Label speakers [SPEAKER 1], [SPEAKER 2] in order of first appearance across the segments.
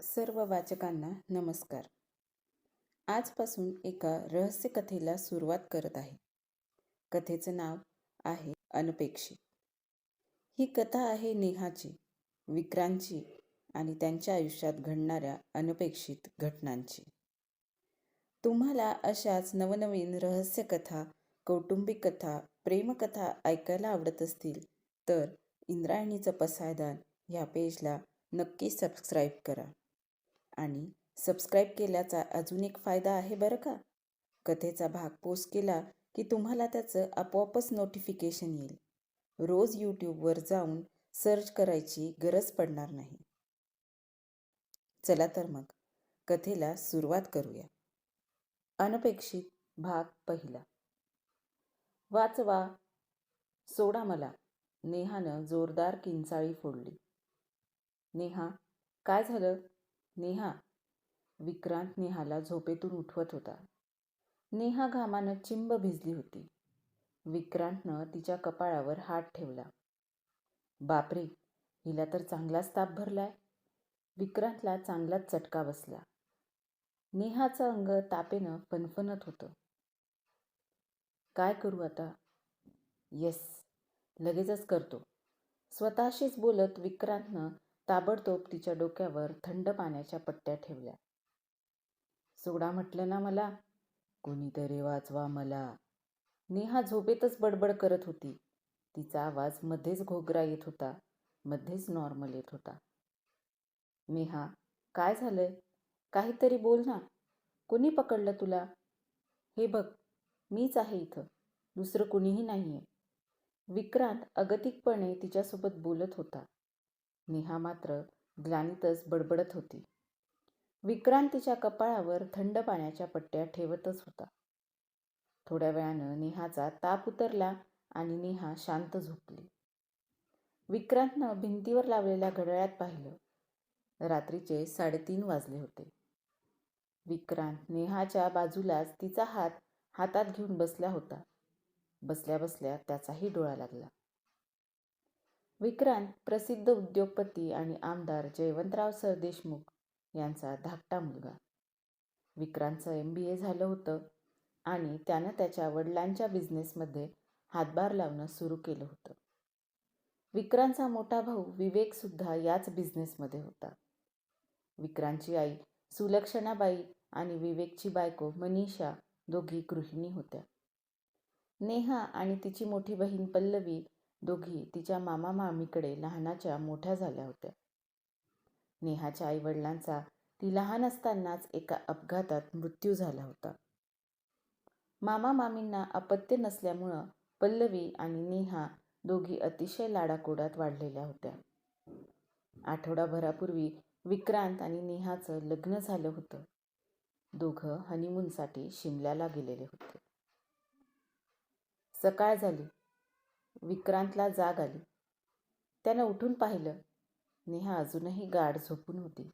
[SPEAKER 1] सर्व वाचकांना नमस्कार. आजपासून एका रहस्य कथेला सुरुवात करत आहे. कथेचं नाव आहे अनपेक्षित. ही कथा आहे नेहाची, विक्रांतची आणि त्यांच्या आयुष्यात घडणाऱ्या अनपेक्षित घटनांची. तुम्हाला अशाच नवनवीन रहस्य कथा, कौटुंबिक कथा, प्रेमकथा ऐकायला आवडत असतील तर इंद्रायणीचं पसायदान ह्या पेजला नक्की सबस्क्राईब करा. आणि सबस्क्राईब केल्याचा अजून एक फायदा आहे बरं का. कथेचा भाग पोस्ट केला की तुम्हाला त्याचं आपोआपच नोटिफिकेशन येईल. रोज यूट्यूबवर जाऊन सर्च करायची गरज पडणार नाही. चला तर मग कथेला सुरुवात करूया. अनपेक्षित भाग पहिला. वाचवा, सोडा मला. नेहानं जोरदार किंचाळी फोडली. नेहा, काय झालं? नेहा. विक्रांत नेहाला झोपेतून उठवत होता. नेहा घामानं चिंब भिजली होती. विक्रांतनं तिच्या कपाळावर हात ठेवला. बापरे, हिला तर चांगलाच ताप भरलाय. विक्रांतला चांगलाच चटका बसला. नेहाचं अंग तापेनं फणफणत होतं. काय करू आता? येस, लगेचच करतो, स्वतःशीच बोलत विक्रांतनं ताबडतोब तिच्या डोक्यावर थंड पाण्याच्या पट्ट्या ठेवल्या. सोडा म्हटलं ना मला, कोणीतरी वाचवा मला. नेहा झोपेतच बडबड करत होती. तिचा आवाज मध्येच घोगरा येत होता, मध्येच नॉर्मल येत होता. नेहा, काय झालंय? काहीतरी बोल ना. कुणी पकडलं तुला? हे बघ, मीच आहे इथं, दुसरं कुणीही नाहीये. विक्रांत अगतिकपणे तिच्यासोबत बोलत होता. नेहा मात्र ग्लानीतच बडबडत होती. विक्रांत तिच्या कपाळावर थंड पाण्याच्या पट्ट्या ठेवतच होता. थोड्या वेळानं नेहाचा ताप उतरला आणि नेहा शांत झोपली. विक्रांतनं भिंतीवर लावलेल्या घड्याळात पाहिलं. रात्रीचे 3:30 वाजले होते. विक्रांत नेहाच्या बाजूलाच तिचा हात हातात घेऊन बसला होता. बसल्या बसल्या त्याचाही डोळा लागला. विक्रांत प्रसिद्ध उद्योगपती आणि आमदार जयवंतराव सरदेशमुख यांचा धाकटा मुलगा. विक्रांतचं MBA झालं होतं आणि त्यानं त्याच्या वडिलांच्या बिझनेसमध्ये हातभार लावणं सुरू केलं होतं. विक्रांतचा मोठा भाऊ विवेक सुद्धा याच बिझनेसमध्ये होता. विक्रांतची आई सुलक्षणाबाई आणि विवेकची बायको मनीषा दोघी गृहिणी होत्या. नेहा आणि तिची मोठी बहीण पल्लवी दोघी तिच्या मामा मामीकडे लहानाच्या मोठ्या झाल्या होत्या. नेहाच्या आईवडिलांचा ती लहान असतानाच एका अपघातात मृत्यू झाला होता. मामा मामींना अपत्य नसल्यामुळं पल्लवी आणि नेहा दोघी अतिशय लाडाकोडात वाढलेल्या होत्या. आठवडाभरापूर्वी विक्रांत आणि नेहाचं लग्न झालं होतं. दोघं हनीमूनसाठी शिमल्याला गेलेले होते. सकाळ झाली. विक्रांतला जाग आली. त्यानं उठून पाहिलं. नेहा अजूनही गाढ झोपून होती.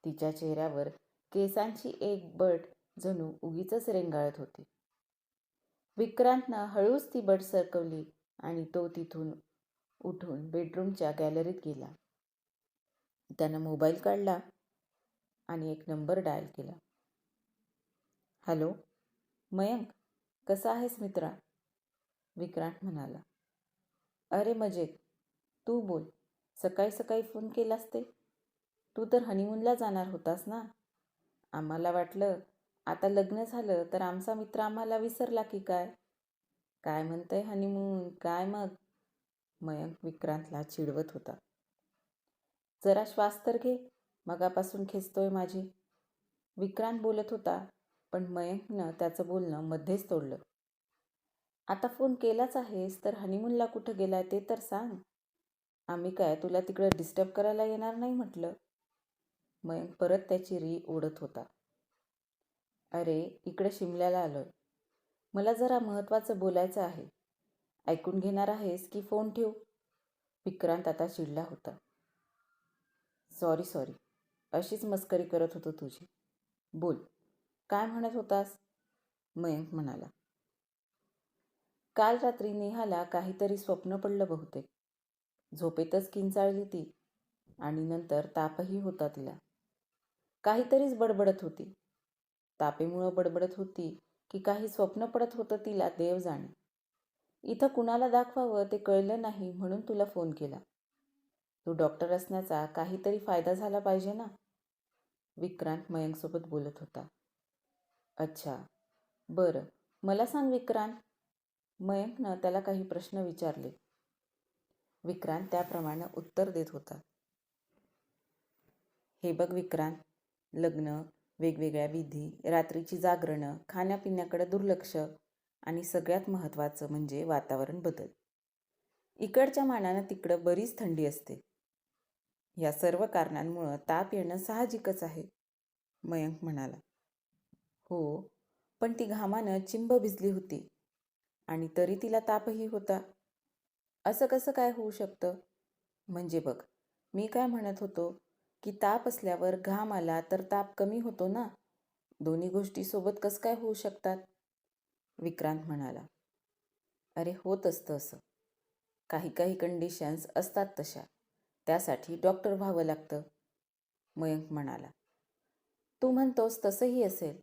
[SPEAKER 1] तिच्या चेहऱ्यावर केसांची एक बट जणू उगीचच रेंगाळत होती. विक्रांतनं हळूच ती बट सरकवली आणि तो तिथून उठून बेडरूमच्या गॅलरीत गेला. त्यानं मोबाईल काढला आणि एक नंबर डायल केला. हॅलो, मयंक, कसा आहेस मित्रा? विक्रांत म्हणाला. अरे मजेत, तू बोल. सकाळी सकाळी फोन केलास ते? तू तर हनीमूनला जाणार होतास ना? आम्हाला वाटलं आता लग्न झालं तर आमचा मित्र आम्हाला विसरला की काय? काय म्हणतंय हनीमून, काय मग? मयंक विक्रांतला चिडवत होता. जरा श्वास तर घे, मगापासून खेचतोय माझी. विक्रांत बोलत होता, पण मयंकनं त्याचं बोलणं मध्येच तोडलं. आता फोन केलाच आहेस तर हनीमूनला कुठं गेलाय ते तर सांग. आम्ही काय तुला तिकडं डिस्टर्ब करायला येणार नाही म्हटलं. मयंक परत त्याची री ओढत होता. अरे, इकडे शिमल्याला आलोय. मला जरा महत्त्वाचं बोलायचं आहे. ऐकून घेणार आहेस की फोन ठेवू? विक्रांत आता चिडला होता. सॉरी, अशीच मस्करी करत होतो तुझी. बोल, काय म्हणत होतास? मयंक म्हणाला. काल रात्री नेहाला काहीतरी स्वप्न पडलं बहुतेक. झोपेतच किंचाळली ती आणि नंतर तापही होता तिला. काहीतरीच बडबडत होती. तापेमुळं बडबडत होती की काही स्वप्न पडत होतं तिला देव जाणे. इथं कुणाला दाखवावं ते कळलं नाही म्हणून तुला फोन केला. तू डॉक्टर असण्याचा काहीतरी फायदा झाला पाहिजे ना. विक्रांत मयंकसोबत बोलत होता. अच्छा, बरं, मला सांग विक्रांत. मयंकनं त्याला काही प्रश्न विचारले. विक्रांत त्याप्रमाणे उत्तर देत होता. हे बघ विक्रांत, लग्न, वेगवेगळ्या विधी, रात्रीची जागरणं, खाण्यापिण्याकडे दुर्लक्ष आणि सगळ्यात महत्त्वाचं म्हणजे वातावरण बदल. इकडच्या मानानं तिकडं बरीच थंडी असते. या सर्व कारणांमुळं ताप येणं साहजिकच आहे, मयंक म्हणाला. हो, पण ती घामानं चिंब भिजली होती आणि तरी तिला तापही होता. असं कसं काय होऊ शकतं? म्हणजे बघ, मी काय म्हणत होतो की ताप असल्यावर घाम आला तर ताप कमी होतो ना. दोन्ही गोष्टी सोबत कसं काय होऊ शकतात? विक्रांत म्हणाला. अरे होत असतं असं. काही काही कंडिशन्स असतात तशा. त्यासाठी डॉक्टर व्हावं लागतं, मयंक म्हणाला. तू म्हणतोस तसंही असेल,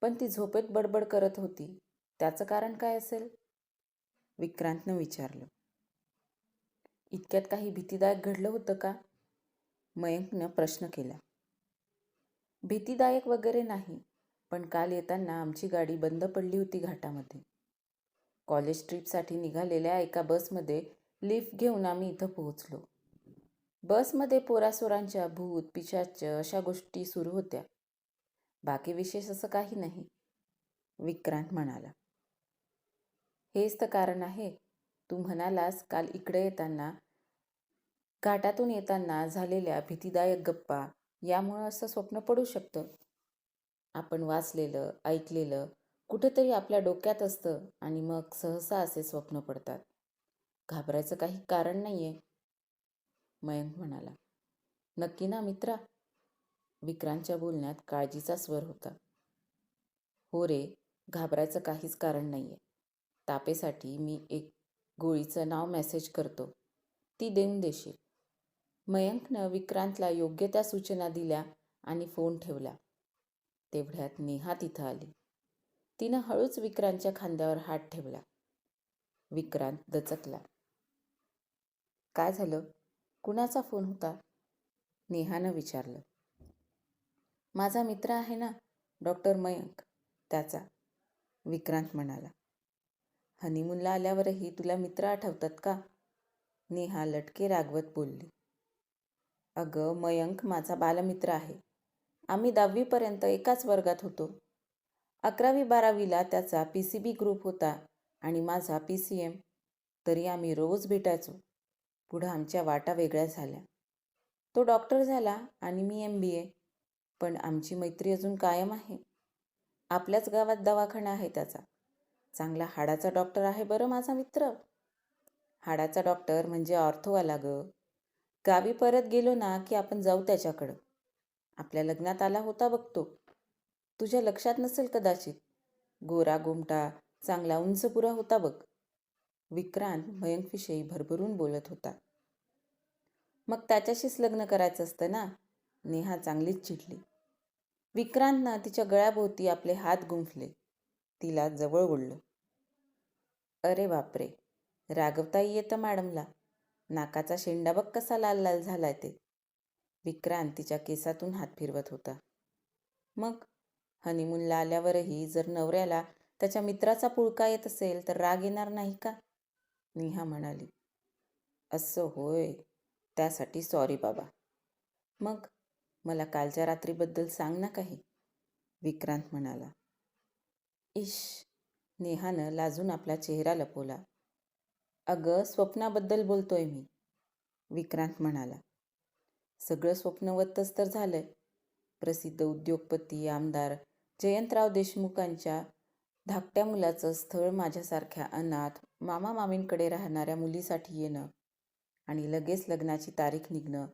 [SPEAKER 1] पण ती झोपेत बडबड करत होती. त्याचं कारण काय असेल? विक्रांतनं विचारलं. इतक्यात काही भीतीदायक घडलं होतं का? मयंकनं प्रश्न केला. भीतीदायक वगैरे नाही, पण काल येताना आमची गाडी बंद पडली होती घाटामध्ये. कॉलेज ट्रिपसाठी निघालेल्या एका बसमध्ये लिफ्ट घेऊन आम्ही इथं पोहोचलो. बसमध्ये पोरासोरांच्या भूत, पिशाच अशा गोष्टी सुरू होत्या. बाकी विशेष असं काही नाही, विक्रांत म्हणाला. हेच तर कारण आहे. तू म्हणालास काल इकडे येताना, घाटातून येताना झालेल्या भीतीदायक गप्पा, यामुळं असं स्वप्न पडू शकतं. आपण वाचलेलं, ऐकलेलं कुठेतरी आपल्या डोक्यात असतं आणि मग सहसा असे स्वप्न पडतात. घाबरायचं काही कारण नाही आहे, मयंक म्हणाला. नक्की ना मित्रा? विक्रांतच्या बोलण्यात काळजीचा स्वर होता. हो रे, घाबरायचं काहीच कारण नाही आहे. तापेसाठी मी एक गोळीचं नाव मेसेज करतो, ती देऊन देशील. मयंकनं विक्रांतला योग्य त्या सूचना दिल्या आणि फोन ठेवला. तेवढ्यात नेहा तिथं आली. तिनं हळूच विक्रांतच्या खांद्यावर हात ठेवला. विक्रांत दचकला. काय झालं? कुणाचा फोन होता? नेहानं विचारलं. माझा मित्र आहे ना, डॉक्टर मयंक, त्याचा, विक्रांत म्हणाला. हनीमूनला आल्यावरही तुला मित्र आठवतात का? नेहा लटके रागवत बोलली. अगं, मयंक माझा बालमित्र आहे. आम्ही 10वीपर्यंत एकाच वर्गात होतो. 11वी-12वीला त्याचा PCB ग्रुप होता आणि माझा PCM. तरी आम्ही रोज भेटायचो. पुढं आमच्या वाटा वेगळ्या झाल्या. तो डॉक्टर झाला आणि मी MBA. पण आमची मैत्री अजून कायम आहे. आपल्याच गावात दवाखाना आहे त्याचा. चांगला हाडाचा डॉक्टर आहे बरं माझा मित्र. हाडाचा डॉक्टर म्हणजे ऑर्थोवाला गं. गावी परत गेलो ना की आपण जाऊ त्याच्याकडं. आपल्या लग्नात आला होता बघ तो. तुझ्या लक्षात नसेल कदाचित. गोरा गोमटा, चांगला उंचपुरा होता बघ. विक्रांत मयंकविषयी भरभरून बोलत होता. मग त्याच्याशीच लग्न करायचं असतं ना. नेहा चांगलीच चिडली. विक्रांतनं तिच्या गळ्याभोवती आपले हात गुंफले. तिला जवळ बोललं. अरे बापरे, रागवताही येतं मॅडमला. नाकाचा शेंडा बघ कसा लाल लाल झालाय ते. विक्रांत तिच्या केसातून हात फिरवत होता. मग हनीमूनला आल्यावरही जर नवऱ्याला त्याच्या मित्राचा पुळका येत असेल तर राग येणार नाही का? नेहा म्हणाली. असं होय, त्यासाठी सॉरी बाबा. मग मला कालच्या रात्रीबद्दल सांग ना काही, विक्रांत म्हणाला. इश, नेहानं लाजून आपला चेहरा लपवला. अगं, स्वप्नाबद्दल बोलतोय मी, विक्रांत म्हणाला. सगळं स्वप्नवतच तर झालंय. प्रसिद्ध उद्योगपती आमदार जयंतराव देशमुखांच्या धाकट्या मुलाचं स्थळ माझ्यासारख्या अनाथ मामा मामींकडे राहणाऱ्या मुलीसाठी येणं आणि लगेच लग्नाची तारीख निघणं,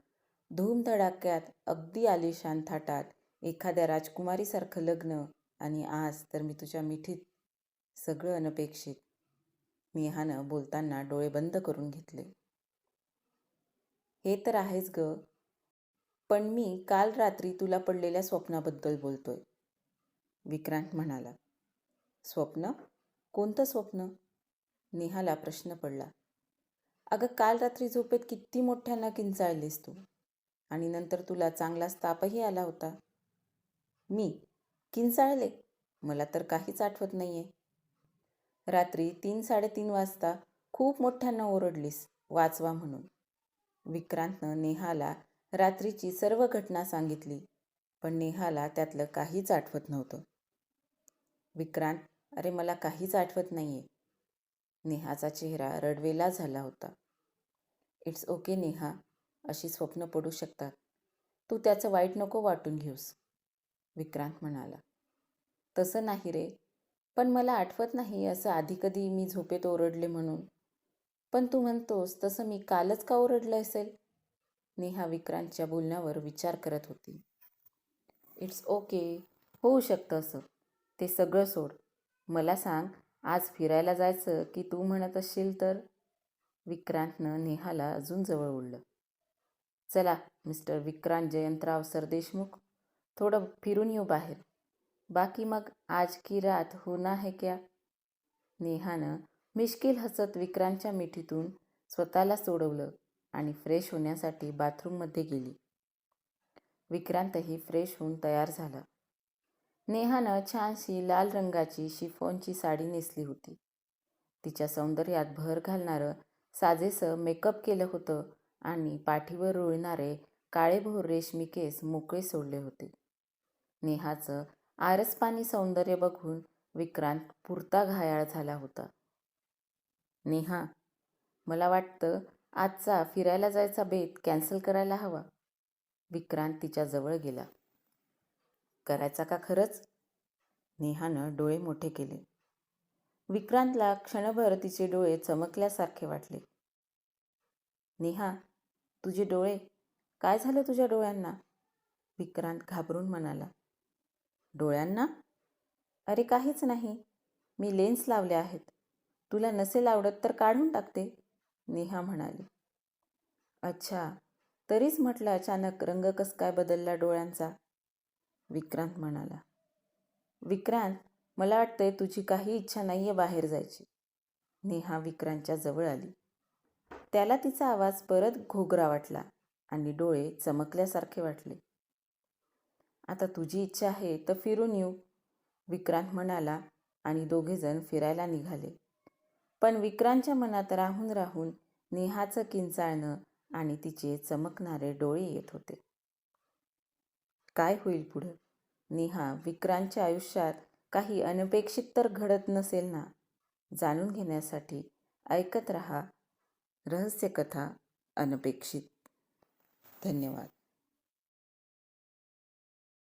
[SPEAKER 1] धूमधडाक्यात अगदी आलिशान थाटात एखाद्या राजकुमारीसारखं लग्न, आणि आज तर मी तुझ्या मिठीत. सगळं अनपेक्षित. नेहानं बोलताना डोळे बंद करून घेतले. हे तर आहेच ग, पण मी काल रात्री तुला पडलेल्या स्वप्नाबद्दल बोलतोय, विक्रांत म्हणाला. स्वप्न? कोणतं स्वप्न? नेहाला प्रश्न पडला. अगं, काल रात्री झोपेत किती मोठ्यानं किंचाळलीस तू, आणि नंतर तुला चांगलाच तापही आला होता. मी किंचाळले? मला तर काहीच आठवत नाहीये. रात्री 3-3:30 वाजता खूप मोठ्यानं ओरडलीस वाचवा म्हणून. विक्रांतनं नेहाला रात्रीची सर्व घटना सांगितली, पण नेहाला त्यातलं काहीच आठवत नव्हतं. विक्रांत, अरे मला काहीच आठवत नाहीये. नेहाचा चेहरा रडवेला झाला होता. इट्स ओके नेहा, अशी स्वप्न पडू शकतात. तू त्याचं वाईट नको वाटून घेऊस, विक्रांत म्हणाला. तसं नाही रे, पण मला आठवत नाही असं आधी कधी मी झोपेत ओरडले म्हणून. पण तू म्हणतोस तसं मी कालच का ओरडलं असेल? नेहा विक्रांतच्या बोलण्यावर विचार करत होती. इट्स ओके, होऊ शकतं असं. ते सगळं सोड. मला सांग, आज फिरायला जायचं की तू म्हणत असशील तर? विक्रांतनं नेहाला अजून जवळ ओढलं. चला मिस्टर विक्रांत जयंतराव सरदेशमुख, थोडं फिरून येऊ बाहेर. बाकी मग आज की रात होना है क्या? नेहानं मिश्किल हसत विक्रांतच्या मिठीतून स्वतःला सोडवलं आणि फ्रेश होण्यासाठी बाथरूममध्ये गेली. विक्रांतही फ्रेश होऊन तयार झाला. नेहानं छानशी लाल रंगाची शिफॉनची साडी नेसली होती. तिच्या सौंदर्यात भर घालणारं साजेसं मेकअप केलं होतं आणि पाठीवर रुळणारे काळेभोर रेशमी केस मोकळे सोडले होते. नेहाचं आरसपानी सौंदर्य बघून विक्रांत पुरता घायाळ झाला होता. नेहा, मला वाटतं आजचा फिरायला जायचा बेत कॅन्सल करायला हवा. विक्रांत तिच्या जवळ गेला. करायचा का खरंच? नेहानं डोळे मोठे केले. विक्रांतला क्षणभर तिचे डोळे चमकल्यासारखे वाटले. नेहा, तुझे डोळे, काय झालं तुझ्या डोळ्यांना? विक्रांत घाबरून म्हणाला. डोळ्यांना? अरे काहीच नाही, मी लेन्स लावले आहेत. तुला नसेल आवडत तर काढून टाकते, नेहा म्हणाली. अच्छा, तरीच म्हटलं अचानक रंग कस काय बदलला डोळ्यांचा, विक्रांत म्हणाला. विक्रांत, मला वाटतंय तुझी काही इच्छा नाहीये बाहेर जायची. नेहा विक्रांतच्या जवळ आली. त्याला तिचा आवाज परत घोगरा वाटला आणि डोळे चमकल्यासारखे वाटले. आता तुझी इच्छा आहे तर फिरून येऊ, विक्रांत म्हणाला आणि दोघेजण फिरायला निघाले. पण विक्रांतच्या मनात राहून राहून नेहाचं किंचाळणं आणि तिचे चमकणारे डोळे येत होते. काय होईल पुढं? नेहा विक्रांतच्या आयुष्यात काही अनपेक्षित तर घडत नसेल ना? जाणून घेण्यासाठी ऐकत रहा रहस्यकथा अनपेक्षित. धन्यवाद.